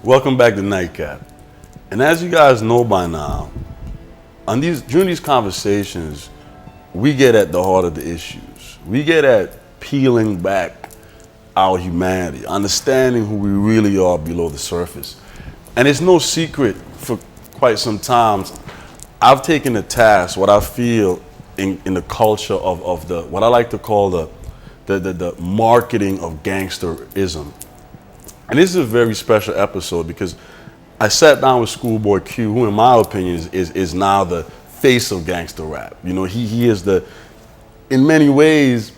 Welcome back to Nightcap. And as you guys know by now, during these conversations, we get at the heart of the issues. We get at peeling back our humanity, understanding who we really are below the surface. And it's no secret for quite some time, I've taken to task what I feel in the culture of the, what I like to call the marketing of gangsterism. And this is a very special episode because I sat down with Schoolboy Q, who in my opinion is now the face of gangster rap. You know, he is the, in many ways,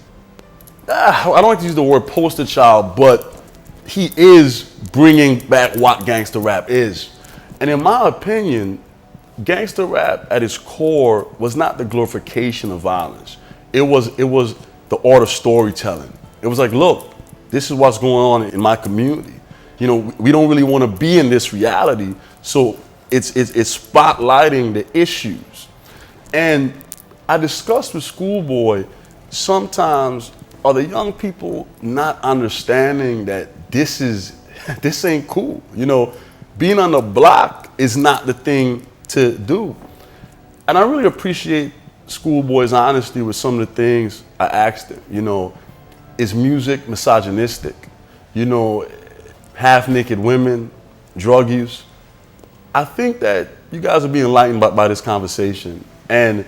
I don't like to use the word poster child, but he is bringing back what gangster rap is. And in my opinion, gangster rap at its core was not the glorification of violence. It was the art of storytelling. It was like, look, this is what's going on in my community. You know, we don't really want to be in this reality, so it's spotlighting the issues. And I discussed with Schoolboy, sometimes are the young people not understanding that this ain't cool. You know, being on the block is not the thing to do. And I really appreciate Schoolboy's honesty with some of the things I asked him. You know, is music misogynistic? You know, half-naked women, drug use. I think that you guys are being enlightened by this conversation. And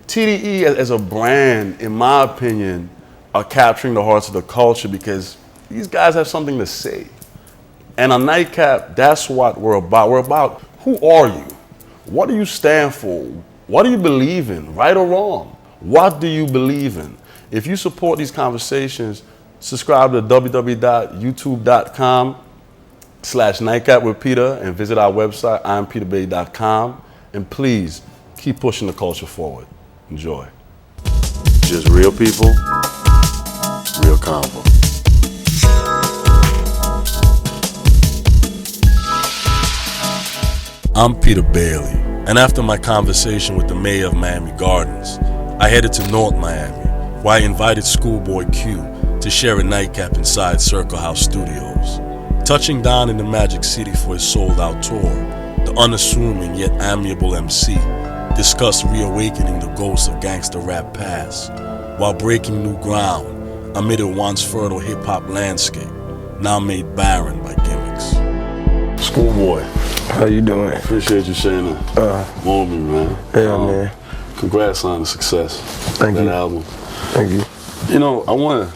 TDE as a brand, in my opinion, are capturing the hearts of the culture because these guys have something to say. And on Nightcap, that's what we're about. We're about, who are you? What do you stand for? What do you believe in, right or wrong? What do you believe in? If you support these conversations, subscribe to www.youtube.com/nightcap with Peter and visit our website, impeterbay.com. And please keep pushing the culture forward. Enjoy. Just real people, real convo. I'm Peter Bailey, and after my conversation with the mayor of Miami Gardens, I headed to North Miami, where I invited Schoolboy Q to share a nightcap inside Circle House Studios. Touching down in the Magic City for his sold-out tour, the unassuming yet amiable MC discussed reawakening the ghosts of gangster rap past, while breaking new ground amid a once fertile hip-hop landscape, now made barren by gimmicks. Schoolboy. How you doing? Appreciate you sharing the moment, man. Yeah, man. Congrats on the success Thank of you. that album. Thank you. You know, I want to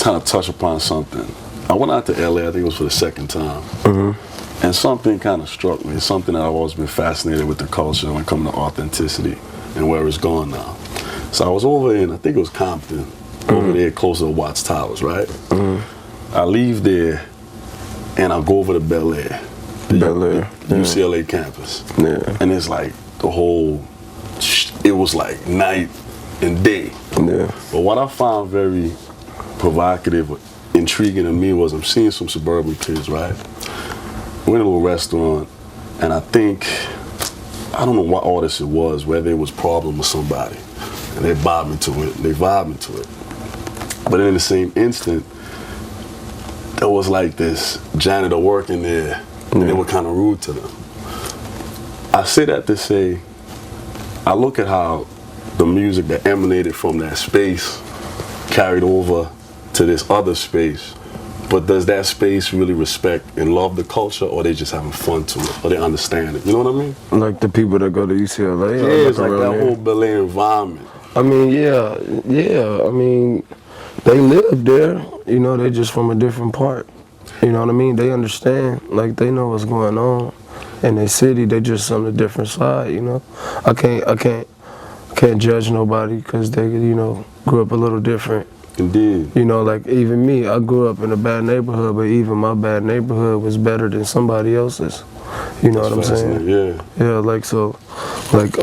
kind of touch upon something. I went out to LA, I think it was for the second time. Mm-hmm. And something kind of struck me. It's something that I've always been fascinated with the culture when it comes to authenticity and where it's going now. So I was over in, I think it was Compton, over there close to Watts Towers, right? Mm-hmm. I leave there and I go over to Bel Air. Bel Air. UCLA campus. Yeah. And it's like the whole, it was like night and day. Yeah. But what I found very provocative, intriguing to me was I'm seeing some suburban kids, right? We're in a little restaurant, and I don't know what artist it was, whether it was Problem or somebody, and they vibed into it. But in the same instant, there was like this janitor working there, and they were kind of rude to them. I say that to say, I look at how the music that emanated from that space carried over to this other space. But does that space really respect and love the culture, or they just having fun to it, or they understand it? You know what I mean? Like the people that go to UCLA? Yeah, it's like that whole Bel Air environment. I mean, yeah. I mean, they live there. You know, they just from a different part. You know what I mean? They understand. Like, they know what's going on in their city. They just on a different side, you know? I can't judge nobody because they, you know, grew up a little different. Indeed. You know, like even me, I grew up in a bad neighborhood, but even my bad neighborhood was better than somebody else's. You know what I'm saying? Yeah. Yeah, like so, like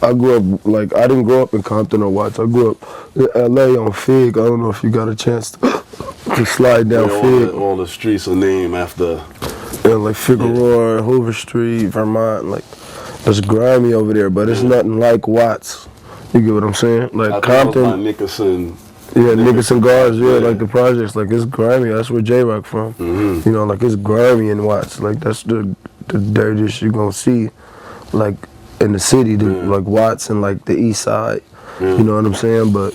I grew up, like I didn't grow up in Compton or Watts. I grew up in LA on Fig. I don't know if you got a chance to slide down Fig. All the streets are named after. Yeah, like Figueroa, Hoover Street, Vermont, like it's grimy over there, but it's nothing like Watts. You get what I'm saying? Like I Compton. think Nickerson Yeah, niggas and guards, yeah, like the projects, like it's grimy. That's where J-Rock from. You know, like it's grimy in Watts. Like that's the dirtiest you gonna see, like in the city, like Watts and like the East Side. You know what I'm saying? But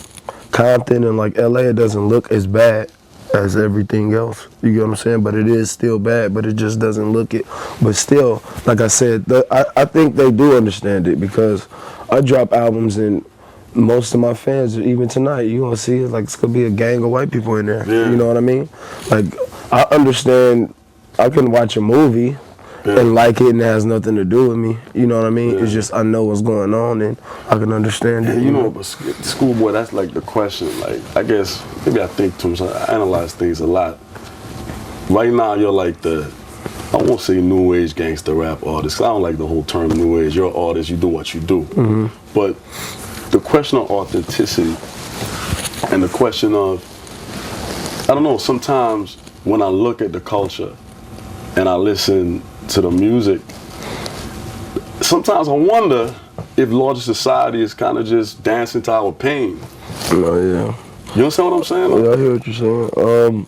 Compton and like LA, it doesn't look as bad as everything else. You get what I'm saying? But it is still bad, but it just doesn't look it. But still, like I said, I think they do understand it because I drop albums and most of my fans, even tonight, you gonna see it like it's gonna be a gang of white people in there. You know what I mean? Like I understand. I can watch a movie and like it and it has nothing to do with me. You know what I mean? It's just I know what's going on and I can understand it. And you know, but Schoolboy, that's like the question. Like I guess maybe I think too much. I analyze things a lot. Right now, you're like I won't say new age gangster rap artist. I don't like the whole term new age. You're an artist. You do what you do. But the question of authenticity and the question of, I don't know, sometimes when I look at the culture and I listen to the music, sometimes I wonder if larger society is kind of just dancing to our pain. Oh, yeah. You understand what I'm saying? Yeah, I hear what you're saying.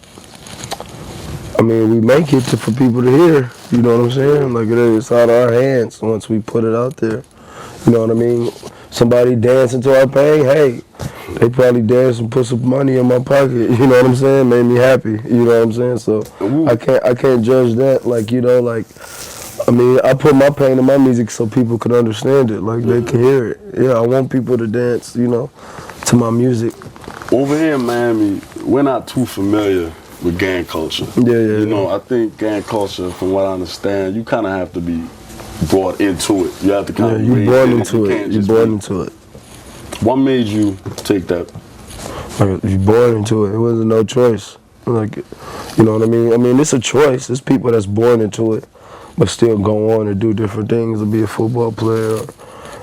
I mean, we make it for people to hear. You know what I'm saying? Like it's out of our hands once we put it out there. You know what I mean? Somebody dancing to our pain, hey, they probably dance and put some money in my pocket. You know what I'm saying? Made me happy. You know what I'm saying? So I can't judge that. Like, you know, like, I mean, I put my pain in my music so people can understand it. Like they can hear it. Yeah, I want people to dance, you know, to my music. Over here in Miami, we're not too familiar with gang culture. Yeah. You know, I think gang culture, from what I understand, you kind of have to be brought into it. You have to kind of you born into it. You born into it. What made you take that? Like, you born into it. It wasn't no choice. Like, you know what I mean? I mean, it's a choice. There's people that's born into it, but still go on and do different things, or be a football player. Or,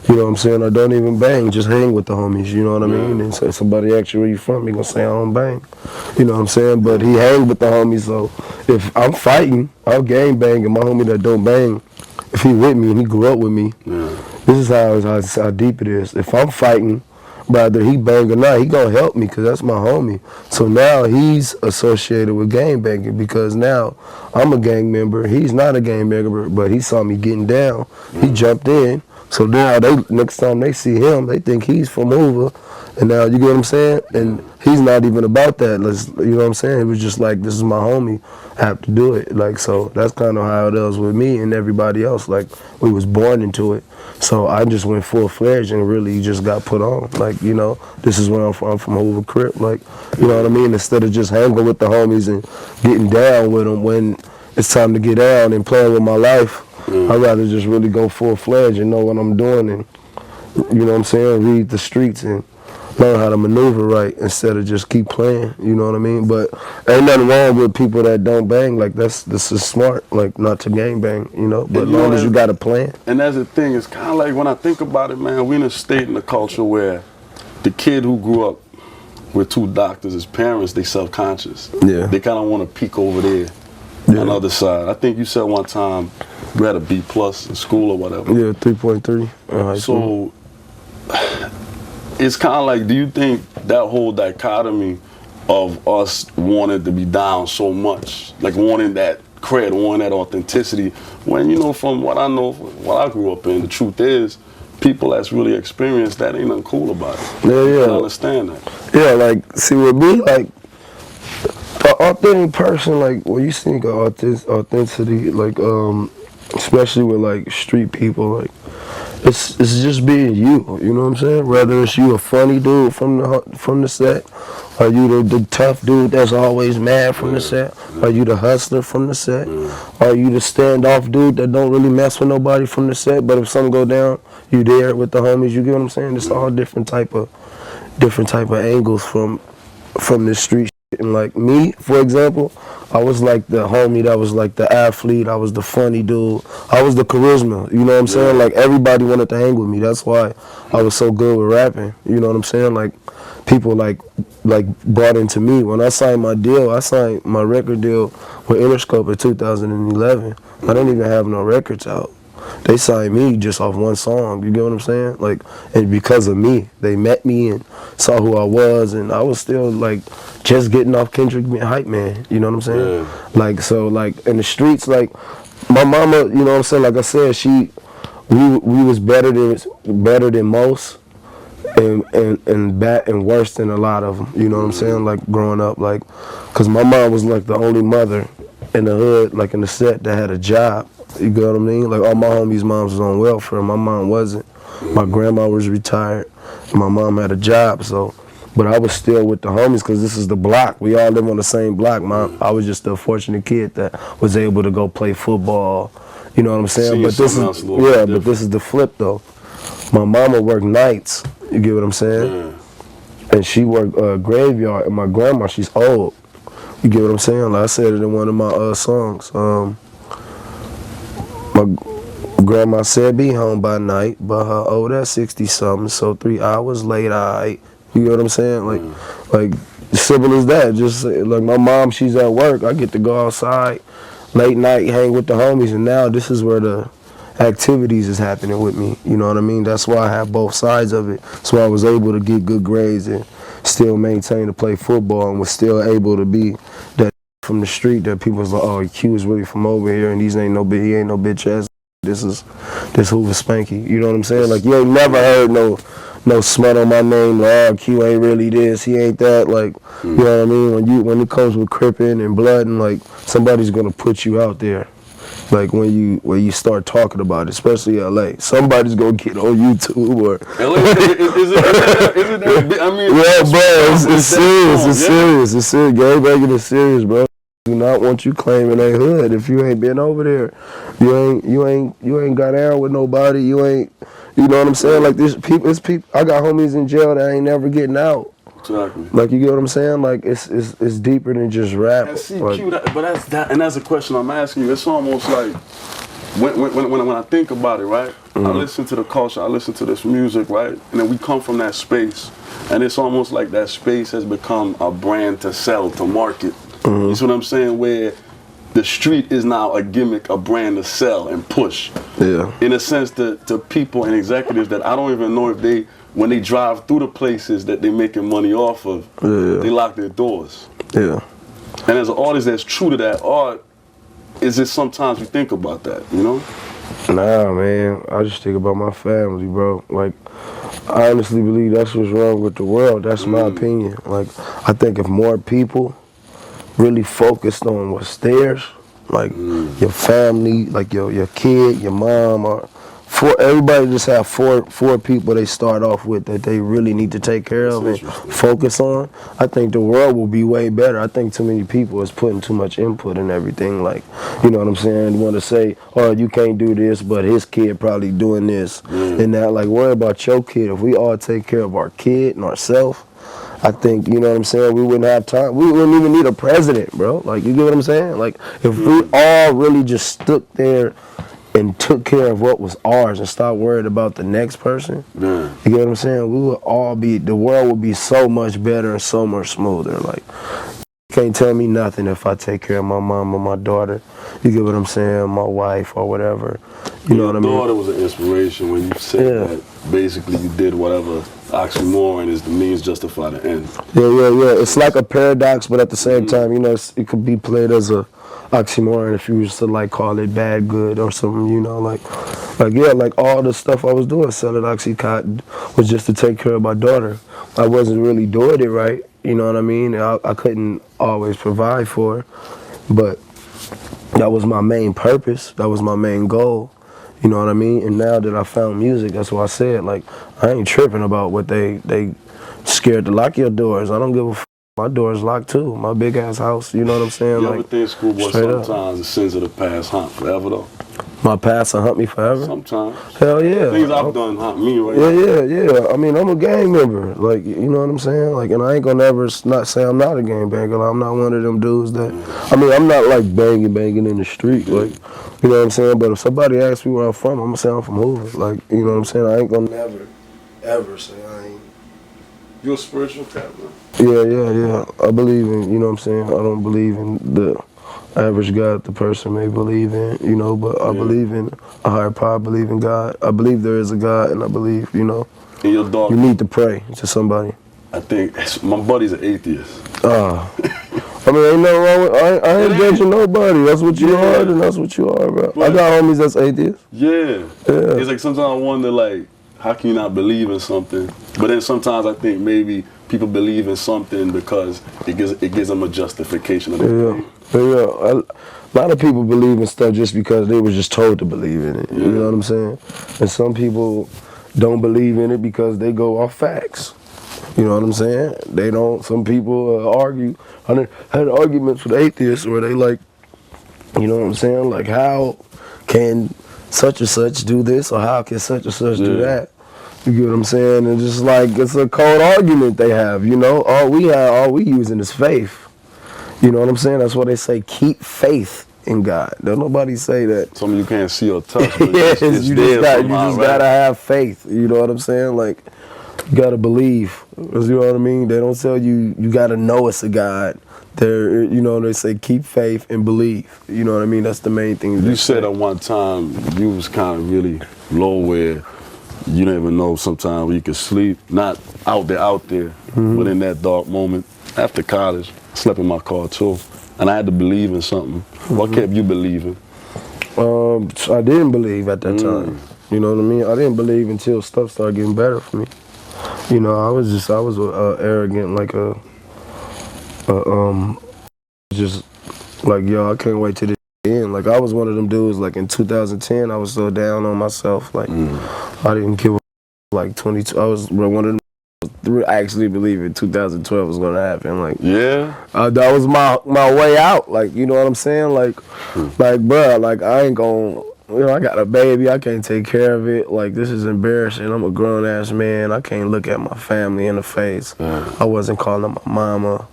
you know what I'm saying? Or don't even bang, just hang with the homies. You know what I mean? And so somebody asks you where you from, you gonna say I don't bang. You know what I'm saying? But he hang with the homies, so if I'm fighting, I'll gang bang, and my homie that don't bang, if he with me and he grew up with me, this is how deep it is. If I'm fighting, whether he bang or not, he gonna help me because that's my homie. So now he's associated with gang banging because now I'm a gang member. He's not a gang member, but he saw me getting down. He jumped in. So now next time they see him, they think he's from Hoover. And now, you get what I'm saying? And he's not even about that. You know what I'm saying? It was just like, this is my homie. I have to do it. Like, so that's kind of how it is with me and everybody else. Like, we was born into it. So I just went full-fledged and really just got put on. Like, you know, this is where I'm from Hoover Crip. Like, you know what I mean? Instead of just hanging with the homies and getting down with them when it's time to get down and playing with my life, I'd rather just really go full-fledged and know what I'm doing and, you know what I'm saying, read the streets and learn how to maneuver right instead of just keep playing, you know what I mean? But ain't nothing wrong with people that don't bang. Like, this is smart, like, not to gang bang, you know? But as long as you got a plan. And that's the thing, it's kind of like, when I think about it, man, we in a state in the culture where the kid who grew up with two doctors as parents, they self-conscious. Yeah. They kind of want to peek over there on the other side. I think you said one time you had a B+ in school or whatever. Yeah, 3.3. So it's kind of like, do you think that whole dichotomy of us wanting to be down so much, like wanting that cred, wanting that authenticity, when, you know, from what I know, what I grew up in, the truth is, people that's really experienced that, ain't nothing cool about it. Yeah. I understand that. Yeah, like, see, with me, like, an authentic person, like, when you think of authenticity, like, especially with, like, street people, like, it's just being you, you know what I'm saying? Whether it's you a funny dude from the set, or you the tough dude that's always mad from the set, or you the hustler from the set, or you the standoff dude that don't really mess with nobody from the set, but if something go down, you there with the homies, you get what I'm saying? It's all different type of angles from this street shit. And like me, for example, I was like the homie that was like the athlete, I was the funny dude, I was the charisma, you know what I'm saying? Like, everybody wanted to hang with me, that's why I was so good with rapping, you know what I'm saying? Like, people like brought into me. When I signed my record deal with Interscope in 2011. I didn't even have no records out. they signed me just off one song. You get what I'm saying? Like, and because of me, they met me and saw who I was, and I was still like just getting off Kendrick being hype man. You know what I'm saying? Yeah. Like, so like in the streets, like my mama, you know what I'm saying? Like I said, we was better than most. And bad and worse than a lot of them, you know what I'm saying? Like growing up, like, cause my mom was like the only mother in the hood, like in the set, that had a job. You get what I mean? Like all my homies' moms was on welfare. My mom wasn't. My grandma was retired. My mom had a job, so. But I was still with the homies, cause this is the block. We all live on the same block. I was just a fortunate kid that was able to go play football. You know what I'm saying? But this is but this is the flip though. My mama worked nights. You get what I'm saying? Yeah. And she worked graveyard. And my grandma, she's old. You get what I'm saying? Like I said it in one of my songs. My grandma said be home by night, but her old at 60-something, so 3 hours late, alright. You get what I'm saying? Like simple as that. Just like my mom, she's at work. I get to go outside late night, hang with the homies, and now this is where the activities is happening with me. You know what I mean? That's why I have both sides of it. That's why I was able to get good grades and still maintain to play football, and was still able to be that from the street that people was like, oh, Q is really from over here, and he ain't no bitch ass. This Hoover Spanky. You know what I'm saying? Like you ain't never heard no smut on my name. Like, oh, Q ain't really this, he ain't that. Like, you know what I mean? When it comes with cripping and blood, and like somebody's gonna put you out there. Like when you start talking about it, especially LA, somebody's gonna get on YouTube or. LA, is it that? I mean, yeah, bro, it's serious. It's serious. Gangbanging is serious, bro. Do not want you claiming a hood if you ain't been over there. You ain't got down with nobody. You ain't. You know what I'm saying? Like it's people. I got homies in jail that ain't never getting out. Exactly. Like you get what I'm saying? Like it's deeper than just rap. And see, like, Q, and that's a question I'm asking you. It's almost like when I think about it, right? I listen to the culture, I listen to this music, right? And then we come from that space, and it's almost like that space has become a brand to sell, to market. You see what I'm saying? Where the street is now a gimmick, a brand to sell and push. Yeah. In a sense, to people and executives that I don't even know if when they drive through the places that they're making money off of, they lock their doors. Yeah. And as an artist that's true to that art, is it sometimes you think about that, you know? Nah, man. I just think about my family, bro. Like, I honestly believe that's what's wrong with the world. That's my opinion. Like, I think if more people really focused on what's theirs, like your family, like your kid, your mom, or everybody just have four people they start off with that they really need to take care of and focus on, I think the world will be way better. I think too many people is putting too much input in everything. Like, you know what I'm saying? You want to say, oh, you can't do this, but his kid probably doing this and that. Like, worry about your kid. If we all take care of our kid and ourselves, I think, you know what I'm saying, we wouldn't have time. We wouldn't even need a president, bro. Like, you get what I'm saying? Like, if we all really just stood there and took care of what was ours and stopped worried about the next person, you get what I'm saying? We would all the world would be so much better and so much smoother. Like, you can't tell me nothing if I take care of my mom or my daughter. You get what I'm saying? My wife or whatever. You know what I mean? Your daughter was an inspiration when you said that basically you did whatever oxymoron is the means justify the end. Yeah. It's like a paradox, but at the same time, you know, it could be played as a oxymoron if you was to like call it bad good or something, you know, like all the stuff I was doing, selling Oxycontin, was just to take care of my daughter. I wasn't really doing it right, you know what I mean? I couldn't always provide for her, but that was my main purpose. That was my main goal. You know what I mean? And now that I found music, that's what I said. Like, I ain't tripping about what they scared to lock your doors. I don't give a f. My door's locked too. My big ass house. You know what I'm saying? You like, ever think, Schoolboy, sometimes the sins of the past haunt forever though? My past will hunt me forever? Sometimes. Hell yeah. Things I've done hunt me right Yeah. I mean, I'm a gang member. Like, you know what I'm saying? Like, and I ain't gonna never not say I'm not a gang banger. Like, I'm not one of them dudes that, I mean, I'm not like banging in the street. Like, you know what I'm saying? But if somebody asks me where I'm from, I'm gonna say I'm from Hoover. Like, you know what I'm saying? I ain't gonna never, ever say I ain't. You're a spiritual cat, man. Yeah. I believe in, you know what I'm saying? I don't believe in the average God the person may believe in, you know, but I believe in a higher power, I believe in God. I believe there is a God, and I believe, you know, In your dark, you need to pray to somebody. I think my buddy's an atheist. I mean, ain't nothing wrong with, I ain't judging nobody. That's what you are, and that's what you are, bro. I got homies that's atheists. Yeah. It's like sometimes I wonder, like, how can you not believe in something? But then sometimes I think maybe people believe in something because it gives them a justification of their faith. Yeah. A lot of people believe in stuff just because they were just told to believe in it. You know what I'm saying? And some people don't believe in it because they go off facts. You know what I'm saying? They don't. Some people argue. I had arguments with atheists where they like, you know what I'm saying? Like, how can such and such do this, or how can such and such do that? You get what I'm saying? And just like, it's a cold argument they have. You know, all we using is faith. You know what I'm saying? That's why they say keep faith in God. Don't nobody say that. Something you can't see or touch. But Yes, it's you there just somehow, gotta have faith. You know what I'm saying? Like, you gotta believe. You know what I mean? They don't tell you you gotta know it's a God. They're, you know, they say keep faith and believe. You know what I mean? That's the main thing. You said at one time you was kind of really low where you didn't even know sometimes where you could sleep. Not out there, but in that dark moment after college, I slept in my car too. And I had to believe in something. What kept you believing? I didn't believe at that time. You know what I mean? I didn't believe until stuff started getting better for me. You know, I was arrogant, like just like, yo, I can't wait till this end. Like, I was one of them dudes, like in 2010, I was so down on myself. Like, I didn't give a like 22. I was one of them actually believing 2012 was gonna happen. Like, that was my way out. Like, you know what I'm saying? Like, bruh, like, I ain't gonna. You know, I got a baby, I can't take care of it. Like, this is embarrassing. I'm a grown-ass man. I can't look at my family in the face. I wasn't calling my mama.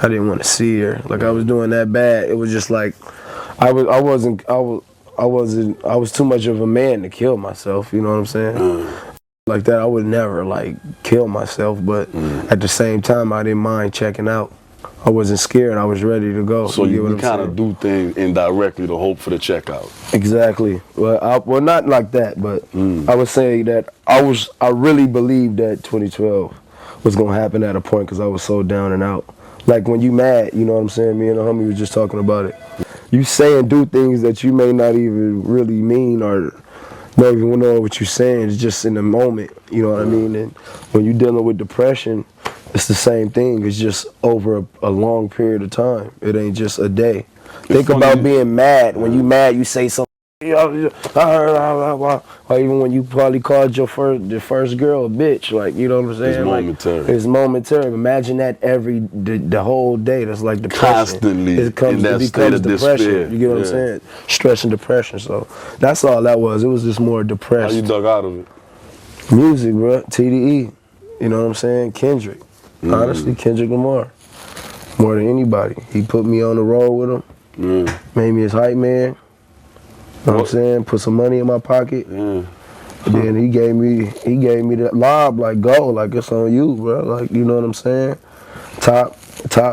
I didn't want to see her. Like, I was doing that bad. It was just like, I was too much of a man to kill myself, you know what I'm saying? Like that, I would never, like, kill myself, but at the same time, I didn't mind checking out. I wasn't scared. I was ready to go. So you kind of do things indirectly to hope for the checkout. Exactly. Well, not like that, but I would say that I really believed that 2012 was gonna happen at a point because I was so down and out. Like, when you mad, you know what I'm saying? Me and the homie was just talking about it. You say and do things that you may not even really mean or don't even know what you're saying. It's just in the moment, you know what I mean? And when you're dealing with depression, it's the same thing. It's just over a long period of time. It ain't just a day. Think about being mad. When you mad, you say something. Or even when you probably called your first girl a bitch. Like, you know what I'm saying? It's momentary. Like, it's momentary. Imagine that the whole day. That's like depression. Constantly in that state of despair. You get what I'm saying? Stress and depression. So that's all that was. It was just more depressed. How you dug out of it? Music, bro. TDE. You know what I'm saying? Kendrick. Honestly, Kendrick Lamar. More than anybody. He put me on the road with him. Made me his hype man. You know what I'm saying? Put some money in my pocket. And then he gave me that lob, like, go, like, it's on you, bro. Like, you know what I'm saying? Top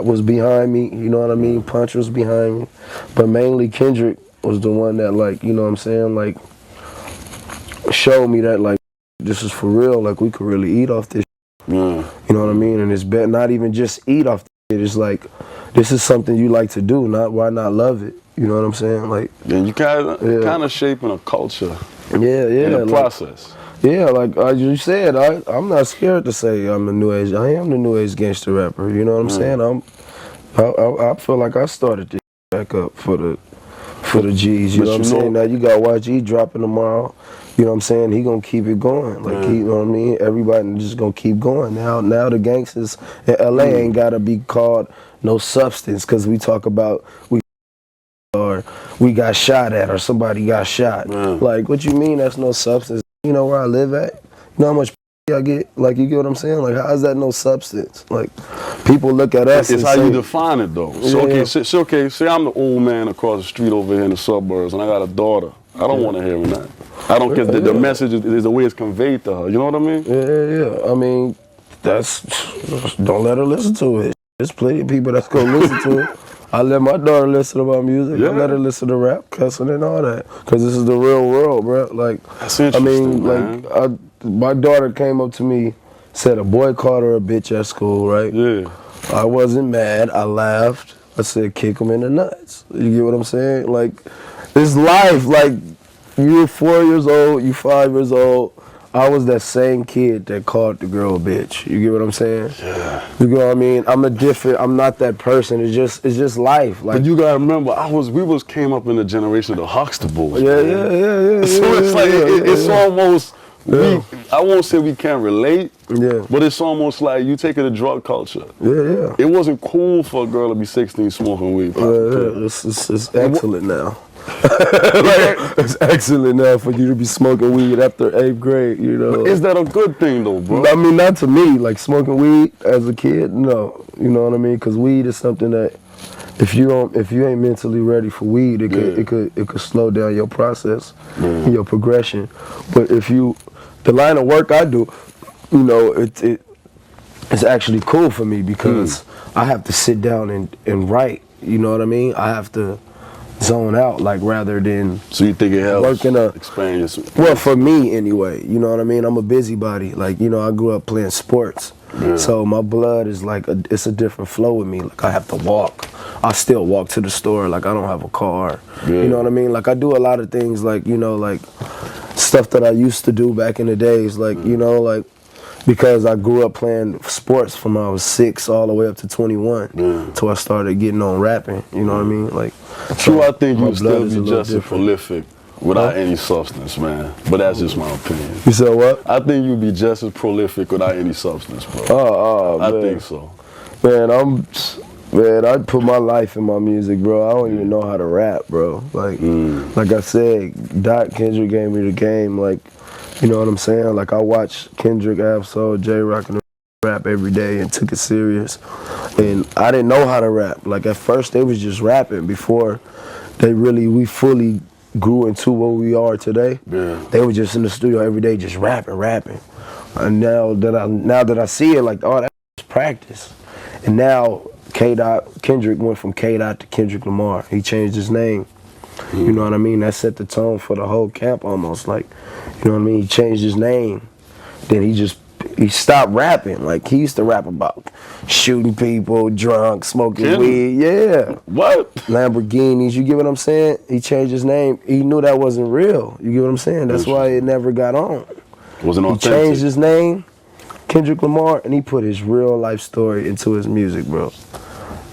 was behind me, you know what I mean? Punch was behind me. But mainly Kendrick was the one that, like, you know what I'm saying, like, showed me that, like, this is for real, like, we could really eat off this. You know what I mean? And it's not even just eat off this. It's like, this is something you like to do, why not love it? You know what I'm saying? Like, and you kind of shaping a culture. In the process. Yeah, like you said, I'm not scared to say I'm a new age. I am the new age gangster rapper. You know what I'm saying? I feel like I started this back up for the G's. You know what I'm saying? Now you got YG dropping tomorrow. You know what I'm saying? He gonna keep it going. Like, you know what I mean? Everybody just gonna keep going. Now the gangsters in LA ain't gotta be called no substance, because we talk about we got shot at, or somebody got shot. Like, what you mean that's no substance? You know where I live at? You know how much I get? Like, you get what I'm saying? Like, how is that no substance? Like, people look at us It's and how say, you define it, though. So, say I'm the old man across the street over here in the suburbs, and I got a daughter. I don't want to hear that. I don't care. The message is the way it's conveyed to her. You know what I mean? Yeah. I mean, don't let her listen to it. There's plenty of people that's gonna listen to it. I let my daughter listen to my music. Yeah. I let her listen to rap, cussing, and all that. Because this is the real world, bro. Like, That's interesting, man. my daughter came up to me, said a boy called her a bitch at school, right? Yeah. I wasn't mad. I laughed. I said, kick him in the nuts. You get what I'm saying? Like, it's life. Like, you're 4 years old, you 5 years old. I was that same kid that called the girl a bitch. You get what I'm saying? Yeah. You know what I mean? I'm not that person. It's just life. Like, But you gotta remember, we came up in the generation of the Huxtables. yeah. So it's like it's almost. Yeah. I won't say we can't relate. Yeah. But it's almost like you take it to drug culture. Yeah. It wasn't cool for a girl to be 16 smoking weed. Yeah. It's excellent now. Like, it's excellent now for you to be smoking weed after 8th grade, you know. Is that a good thing though, bro? I mean, not to me. Like, smoking weed as a kid, no. You know what I mean? Because weed is something that if you ain't mentally ready for weed, it could slow down your process, and your progression. But the line of work I do, you know, it's actually cool for me because I have to sit down and write. You know what I mean? I have to zone out, like, rather than. So you think it helps expand your. Well, for me anyway, you know what I mean? I'm a busybody. Like, you know, I grew up playing sports. Yeah. So my blood is like, it's a different flow with me. Like, I have to walk. I still walk to the store. Like, I don't have a car. Yeah. You know what I mean? Like, I do a lot of things, like, you know, like stuff that I used to do back in the days. Like, you know, like, because I grew up playing sports from when I was 6 all the way up to 21 until I started getting on rapping. You know what I mean? Like, True, I think my you blood still is a be little just as different. prolific without any substance, man. But that's just my opinion. You said what? I think you'd be just as prolific without any substance, bro. Oh, I man. think so. Man, I put my life in my music, bro. I don't even know how to rap, bro. Like, like I said, Doc Kendrick gave me the game. Like, you know what I'm saying? Like, I watched Kendrick, Ab-Soul, J-Rock, and rap every day and took it serious. And I didn't know how to rap. Like, at first, they was just rapping before we fully grew into what we are today. Yeah. They were just in the studio every day just rapping. And now that I see it, like, oh, that's practice. And now Kendrick went from K-Dot to Kendrick Lamar. He changed his name. You know what I mean? That set the tone for the whole camp almost. Like, you know what I mean? He changed his name. Then he stopped rapping. Like, he used to rap about shooting people, drunk, smoking weed. Yeah. What? Lamborghinis. You get what I'm saying? He changed his name. He knew that wasn't real. You get what I'm saying? That's why it never got on. Wasn't authentic. He changed his name, Kendrick Lamar, and he put his real life story into his music, bro.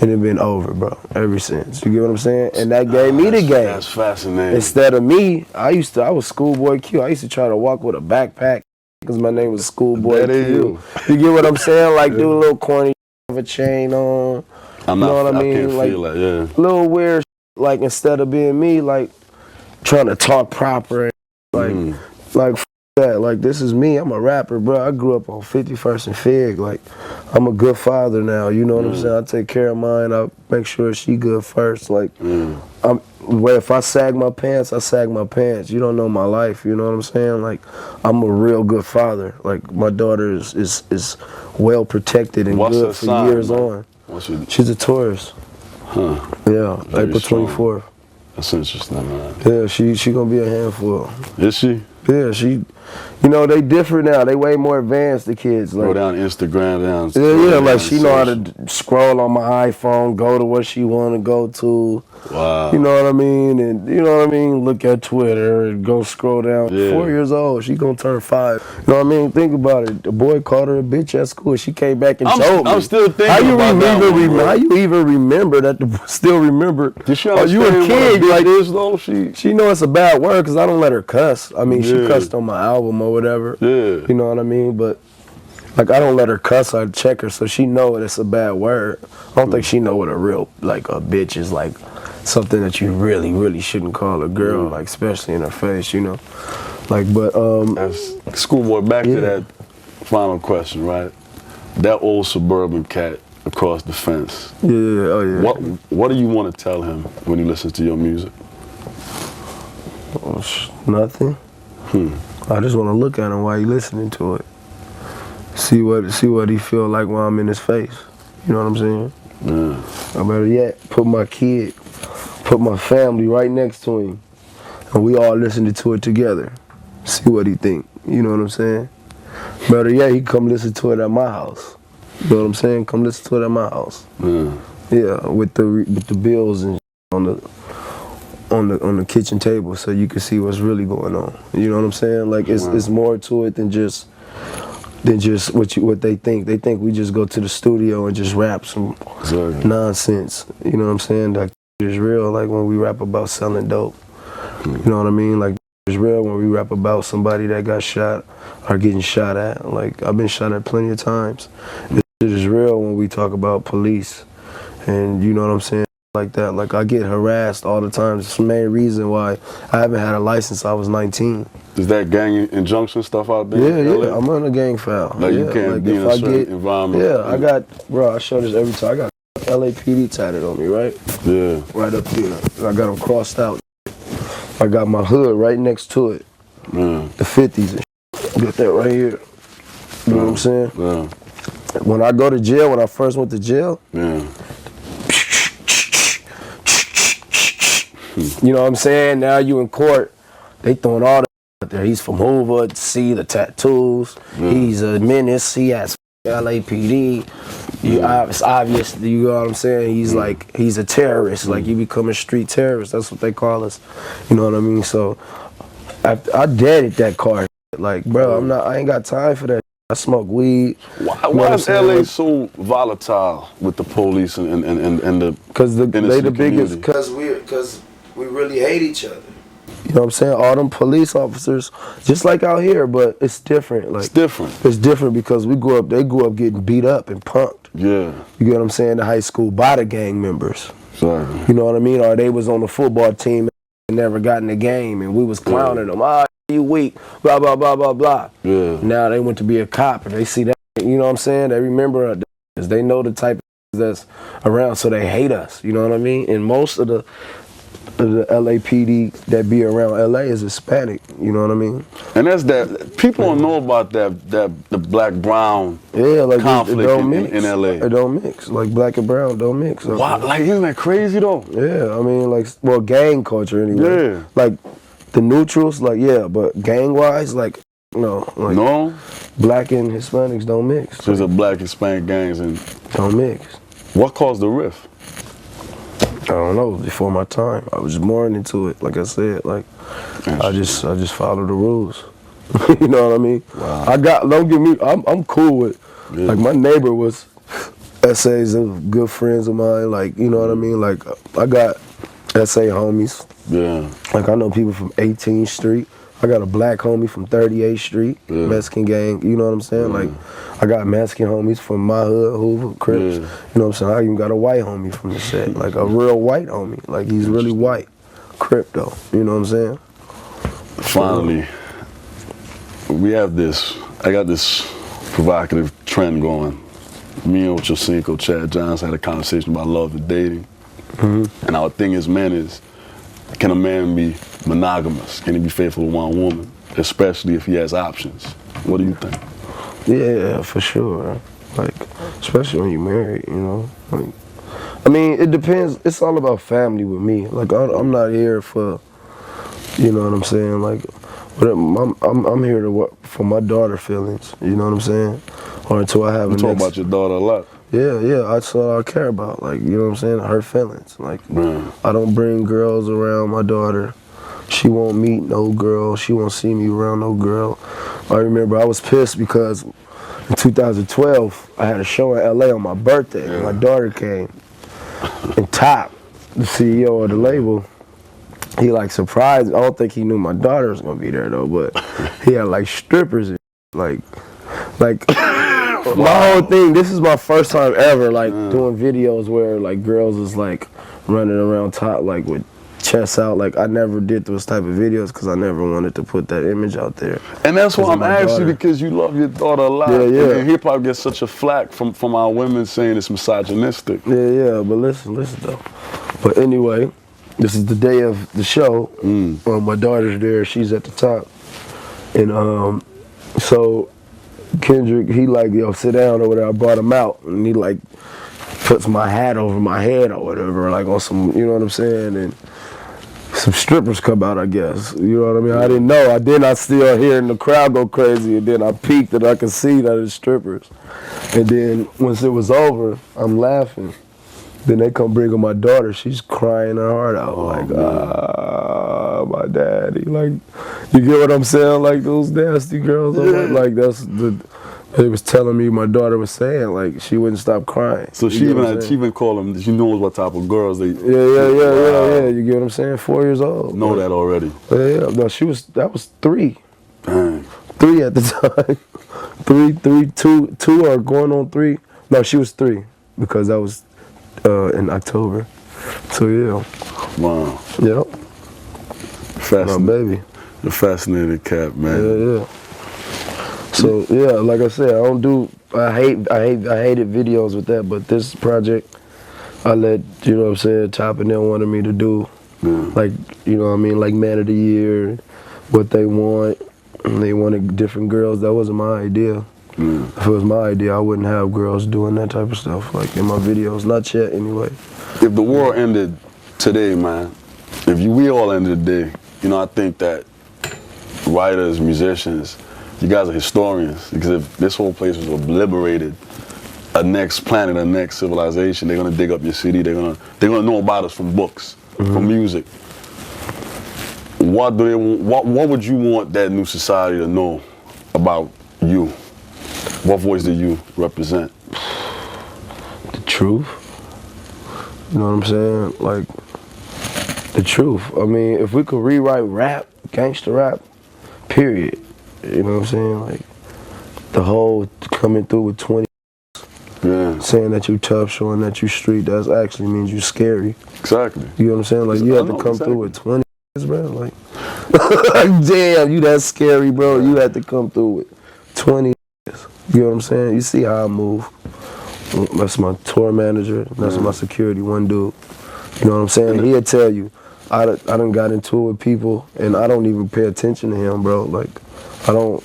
And it been over, bro, ever since. You get what I'm saying? And that gave me the game. That's fascinating. Instead of me, I was Schoolboy Q. I used to try to walk with a backpack because my name was Schoolboy Q. You get what I'm saying? Like, do a little corny, have a chain on. I'm you not, know what I mean? can't Like, feel that, yeah. little weird, like, instead of being me, like, trying to talk proper and, like, that. Like, this is me. I'm a rapper, bro. I grew up on 51st and Fig. Like, I'm a good father now. You know what I'm saying? I take care of mine. I make sure she good first. Like, if I sag my pants, I sag my pants. You don't know my life. You know what I'm saying? Like, I'm a real good father. Like, my daughter is well protected and What's good her for sign, years man? on. She, She's a Taurus. huh. Yeah, Very April strong. 24th. That's interesting, man. Yeah, she gonna be a handful. Is she? Yeah, you know, they different now. They way more advanced, the kids. Like, Go down Instagram, down. yeah, like, she know how to scroll on my iPhone, go to what she want to go to. Wow. You know what I mean? And, you know what I mean? Look at Twitter and go scroll down. Yeah. 4 years old, she gonna turn 5. You know what I mean? Think about it. The boy called her a bitch at school. She came back and told me. I'm still thinking how you about that one, bro. How you even remember that? Still remember? Did she Are you understand a kid? what Like, is though? She know it's a bad word because I don't let her cuss. I mean, she cussed on my album or whatever. Yeah. You know what I mean? But, like, I don't let her cuss. I check her, so she know it's a bad word. I don't think she know what a real, like, a bitch is, like, something that you really, really shouldn't call a girl, like, especially in her face, you know? Like, but, As Schoolboy, back to that final question, right? That old suburban cat across the fence. yeah, oh yeah. What do you want to tell him when he listens to your music? Nothing. I just want to look at him while he listening to it. See what he feel like while I'm in his face. You know what I'm saying? Yeah. Or better yet, put my kid, put my family right next to him, and we all listened to it together. See what he think. You know what I'm saying? Better yet, he come listen to it at my house. You know what I'm saying? Come listen to it at my house. Yeah, with the bills and on the kitchen table, so you can see what's really going on. You know what I'm saying? Like it's more to it than just what they think. They think we just go to the studio and just rap some nonsense. You know what I'm saying? Like it's real. Like when we rap about selling dope. You know what I mean? Like it's real when we rap about somebody that got shot or getting shot at. Like I've been shot at plenty of times. It is real when we talk about police, and you know what I'm saying? Like that. Like I get harassed all the time. It's the main reason why I haven't had a license since I was 19. Is that gang injunction stuff out there? Yeah, I'm on a gang file. Like you can't like be in a certain environment. Yeah, I got, bro, I show this every time. I got LAPD tatted on me, right? Yeah. Right up here. I got them crossed out. I got my hood right next to it. Yeah. The 50s and got that right here. You know what I'm saying? Yeah. When I go to jail, when I first went to jail, Yeah. you know what I'm saying? Now you in court, they throwing all that out there. He's from Hoover, see the tattoos. He's a menace. He has LAPD. It's obvious, you know what I'm saying? He's like, he's a terrorist. Like you become a street terrorist. That's what they call us. You know what I mean? So I deaded that car. Like, bro, I ain't got time for that. I smoke weed. Why is LA so volatile with the police and the? Because they the biggest. Because we really hate each other. You know what I'm saying? All them police officers, just like out here, but it's different. Like it's different. It's different because they grew up getting beat up and punked. Yeah. You get what I'm saying? In high school by the gang members. Sorry. You know what I mean? Or they was on the football team and never got in the game, and we was clowning them. You weak, blah, blah, blah, blah, blah. Yeah. Now they went to be a cop, and they see that, you know what I'm saying? They remember us, because they know the type of that's around, so they hate us, you know what I mean? And most of the LAPD that be around LA is Hispanic, you know what I mean? And that's that, people don't know about the black-brown like conflict it don't mix. in LA. It don't mix, like black and brown don't mix. Okay? Wow, like isn't that crazy though? Yeah, I mean like, well, gang culture anyway. Yeah. Like the neutrals, like yeah, but gang-wise, like no. Like, no? Black and Hispanics don't mix. There's a black Hispanic gangs and don't mix. What caused the rift? I don't know, before my time. I was born into it, like I said. Like I just follow the rules. You know what I mean? Wow. Don't get me, I'm cool with, like my neighbor was essays of good friends of mine, like, you know what I mean? Like I got SA homies. Yeah. Like I know people from 18th Street. I got a black homie from 38th Street, Mexican gang, you know what I'm saying? Like, I got Mexican homies from my hood, Hoover, Crips, you know what I'm saying? I even got a white homie from the set, like a real white homie, like he's really white, Crip though, you know what I'm saying? Finally, I got this provocative trend going. Me and Ocho Cinco, Chad Johnson had a conversation about love and dating. And our thing as men is, can a man be monogamous? Can he be faithful to one woman? Especially if he has options. What do you think? Yeah, for sure. Like, especially when you're married, you know? Like, I mean, it depends. It's all about family with me. Like, I'm not here for, you know what I'm saying? Like, but I'm here to work for my daughter's feelings, you know what I'm saying? Or until I have You talk about your daughter a lot. Yeah, that's all I care about. Like, you know what I'm saying? Her feelings. Like, I don't bring girls around my daughter. She won't meet no girl. She won't see me around no girl. I remember I was pissed because in 2012, I had a show in LA on my birthday. My daughter came. And Top, the CEO of the label, he like surprised. I don't think he knew my daughter was gonna be there though, but he had like strippers and like my whole thing, this is my first time ever like doing videos where like girls is like running around top like with chests out. Like I never did those type of videos because I never wanted to put that image out there. And that's why I'm asking you, because you love your daughter a lot. Yeah. And hip hop gets such a flack from our women saying it's misogynistic. Yeah, but listen though. But anyway, this is the day of the show. My daughter's there, she's at the top. And so Kendrick, he like, yo, sit down or whatever. I brought him out, and he like puts my hat over my head or whatever, like on some, you know what I'm saying, and some strippers come out, I guess. You know what I mean? I didn't know. I still hearing the crowd go crazy, and then I peeked and I could see that it's strippers. And then once it was over, I'm laughing. Then they come bring her my daughter. She's crying her heart out, my daddy. Like, you get what I'm saying? Like those nasty girls. Like that's the. They was telling me, my daughter was saying, like, she wouldn't stop crying. So she even called them. She knows what type of girls they. Yeah. You get what I'm saying? 4 years old. Know that already. Yeah. No, that was 3. Dang. 3 at the time. 2 are going on 3. No, she was 3 because that was in October. So yeah. Wow. Yep. Fascinating. My baby. The fascinating cat, man. Yeah. So yeah, like I said, I hated videos with that, but this project, I let, you know what I'm saying, Top and them wanted me to do, like, you know what I mean, like Man of the Year, what they want, and they wanted different girls. That wasn't my idea. If it was my idea, I wouldn't have girls doing that type of stuff, like in my videos, not yet anyway. If the world ended today, man, we all ended today, you know, I think that writers, musicians, you guys are historians, because if this whole place was obliterated, a next planet, a next civilization, they're gonna dig up your city. They're gonna know about us from books, from music. What would you want that new society to know about you? What voice do you represent? The truth. You know what I'm saying? Like, the truth. I mean, if we could rewrite rap, gangster rap, period. You know what I'm saying? Like, the whole coming through with 20, saying that you tough, showing that you street, that actually means you scary. Exactly. You know what I'm saying? Like, you have to come through with 20, bro. Like, damn, you that scary, bro. You have to come through with 20. You know what I'm saying? You see how I move. That's my tour manager. That's my security, one dude. You know what I'm saying? He'll tell you, I done got into it with people, and I don't even pay attention to him, bro. Like, I don't,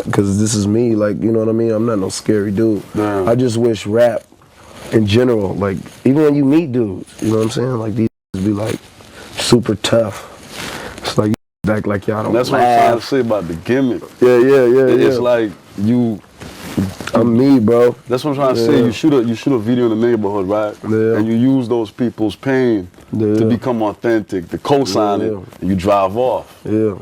because this is me, like, you know what I mean? I'm not no scary dude. I just wish rap in general, like, even when you meet dudes, you know what I'm saying? Like, these be like super tough. It's like, you act like y'all don't That's laugh. what I'm trying to say about the gimmick. Yeah. It's like I'm me, bro. That's what I'm trying to say. You shoot a video in the neighborhood, right? Yeah. And you use those people's pain to become authentic, to co-sign it, and you drive off. Yeah.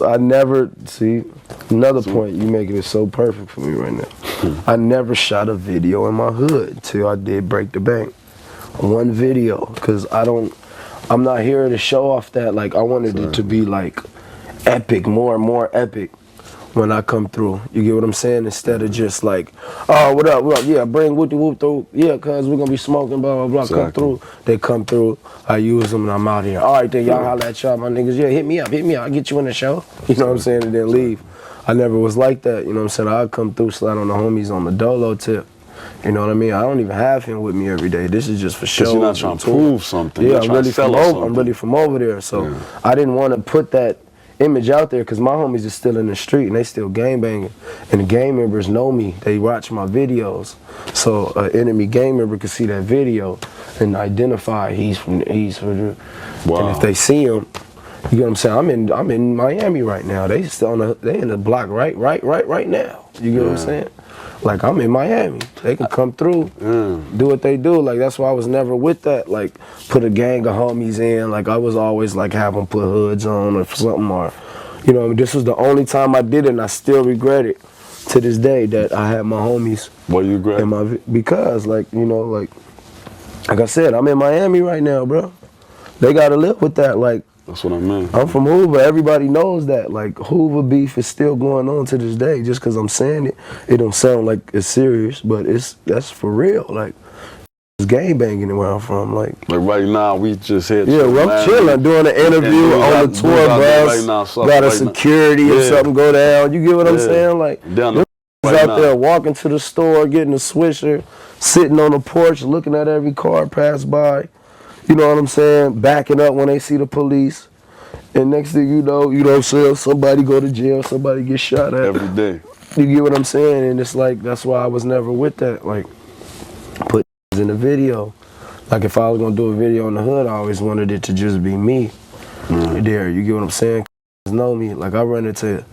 I never, see, another point, you making it so perfect for me right now. I never shot a video in my hood till I did Break the Bank. One video, because I'm not here to show off that, like, I wanted it to be like epic, more and more epic when I come through. You get what I'm saying? Instead of just like, oh, what up, yeah, bring whoop whoop through, yeah, cuz we're gonna be smoking, blah, blah, blah, come through. They come through, I use them, and I'm out here. All right, then y'all holla at y'all, my niggas, yeah, hit me up, I'll get you in the show. You know what I'm saying? And then leave. I never was like that, you know what I'm saying? I'd come through, slide on the homies on the dolo tip. You know what I mean? I don't even have him with me every day. This is just for show. You're not trying to prove something. Yeah, I'm really from over there. So I didn't want to put that image out there because my homies is still in the street and they still gang banging. And the gang members know me. They watch my videos. So an enemy gang member could see that video and identify he's from the East. And if they see him, you know what I'm saying? I'm in Miami right now. They still they in the block right now. You get what I'm saying? Like, I'm in Miami. They can come through, do what they do. Like, that's why I was never with that. Like, put a gang of homies in. Like, I was always, like, have them put hoods on or something. Or, you know, this was the only time I did it, and I still regret it to this day that I had my homies. What do you regret? Because, like, you know, like I said, I'm in Miami right now, bro. They got to live with that. Like, that's what I mean. I'm from Hoover. Everybody knows that. Like, Hoover beef is still going on to this day. Just because I'm saying it, it don't sound like it's serious, but that's for real. Like, it's gang banging where I'm from. Like right now, we just here. Yeah, I'm chilling, doing an interview on the tour bus. Got a security or something go down. You get what I'm saying? Like, out there walking to the store, getting a Swisher, sitting on the porch, looking at every car pass by. You know what I'm saying? Backing up when they see the police. And next thing you know what I'm saying? Somebody go to jail, somebody get shot at. Every day. You get what I'm saying? And it's like, that's why I was never with that. Like, put in the video. Like if I was gonna do a video in the hood, I always wanted it to just be me there. You get what I'm saying? Know me. Like I run into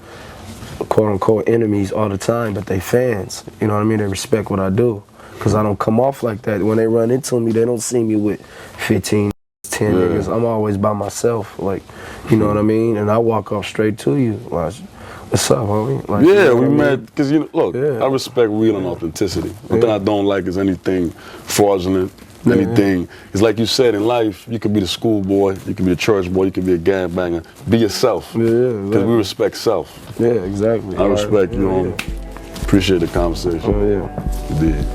quote unquote enemies all the time, but they fans. You know what I mean? They respect what I do. Cause I don't come off like that. When they run into me, they don't see me with 15, 10 niggas. I'm always by myself. Like, you know what I mean? And I walk off straight to you. Like, what's up, homie? Like, Yeah, you know we what I met mean? because look, Yeah. I respect real and authenticity. One thing I don't like is anything fraudulent. Yeah. Anything. It's like you said in life, you could be the schoolboy, you could be a church boy, you could be a gangbanger. Be yourself. Yeah, Because exactly. we respect self. Yeah, exactly. I respect you, Yeah. homie. Appreciate the conversation. Oh, yeah. You did.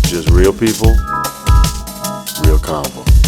Just real people, real convo.